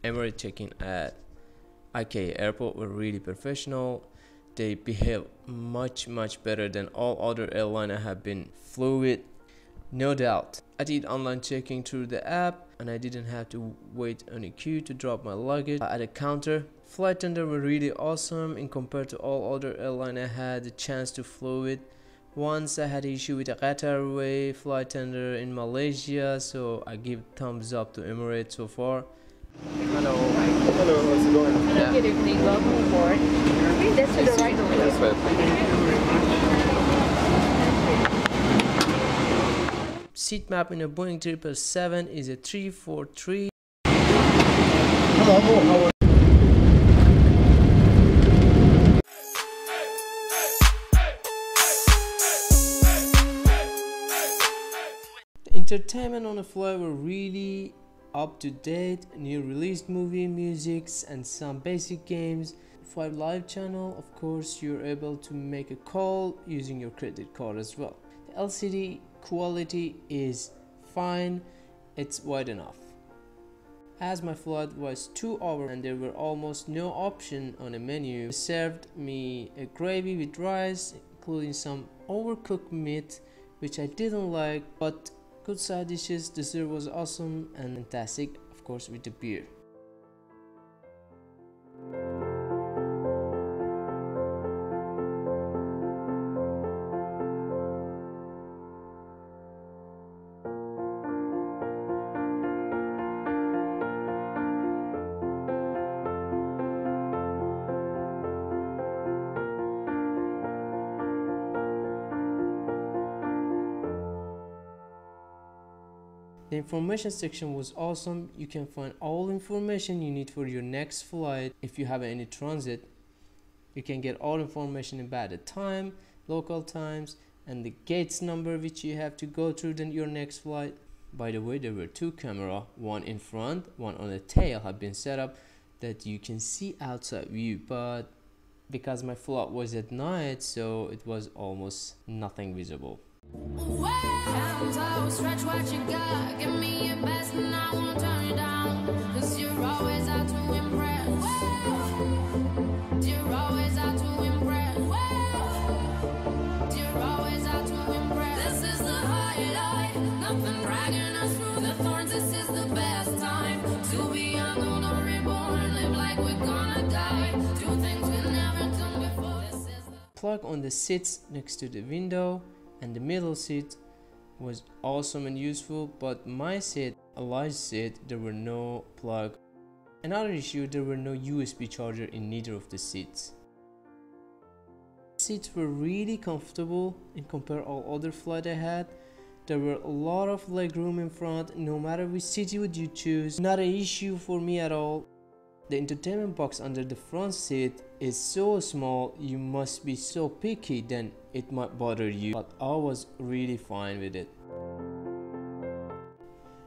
Emirates check-in at IKA airport were really professional. They behave much better than all other airlines I have been flew with, no doubt. I did online checking through the app and I didn't have to wait on a queue to drop my luggage at a counter. Flight attendants were really awesome in compared to all other airlines I had the chance to fly with. Once I had an issue with a Qatar Airways flight attendant in Malaysia, so I give thumbs up to Emirates so far. Hello. Hello, how's it going? Yeah. Good evening, welcome aboard. That's to the right over That's right. Seat map in a Boeing 777 is a 343. Hello, how are you? The entertainment on the flight were really up to date, new released movie, musics and some basic games. For live channel, of course, you're able to make a call using your credit card as well. The LCD quality is fine, it's wide enough. As my flight was 2 hours and there were almost no option on the menu, they served me a gravy with rice, including some overcooked meat, which I didn't like, but good side dishes. Dessert was awesome and fantastic, of course, with the beer. The information section was awesome. You can find all information you need for your next flight. If you have any transit, you can get all information about the time, local times, and the gates number which you have to go through your next flight. By the way, there were 2 cameras, one in front, one on the tail, have been set up that you can see outside view, but because my flight was at night, so it was almost nothing visible. Hands outstretched, what you got? Give me your best and I won't turn you down. 'Cause you're always out to impress. You're always out to impress. You're always out to impress. This is the highlight. Nothing dragging us through the thorns. This is the best time to be young, old or reborn. Live like we're gonna die. Do things we've never done before. This is the plug on the seats next to the window. And the middle seat was awesome and useful, but my seat, a large seat, there were no plug. Another issue, there were no USB charger in neither of the seats. Seats were really comfortable in compare all other flight I had. There were a lot of leg room in front, no matter which seat you would choose. Not an issue for me at all. The entertainment box under the front seat is so small, you must be so picky, then it might bother you, but I was really fine with it.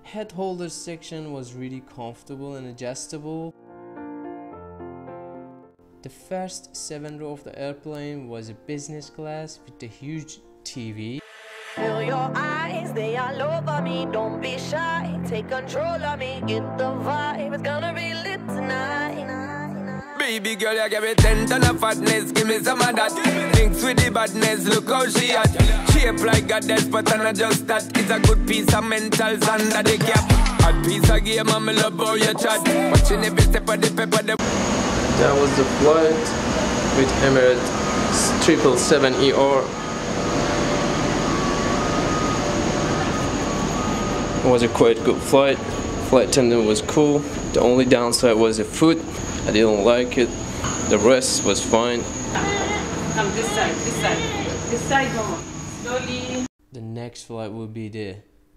Head holder section was really comfortable and adjustable. The first 7 row of the airplane was a business class with a huge TV. Feel your eyes, they all over me. Don't be shy, take control of me. Get the vibe, it's gonna be lit tonight. Baby girl, you give me 10 ton of fatness. Give me some of that. Thinks with the badness, look how she at. Shape like a death, but I'm not just that. It's a good piece of mentals under the cap. Hot piece of game, I'm love how you chat. Watching every step of the pepper. That was the flight with Emirates 777-300ER. It was a quite good flight. Flight attendant was cool. The only downside was the food. I didn't like it. The rest was fine. Come this side more. Slowly. The next flight will be the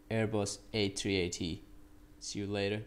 Airbus A380. See you later.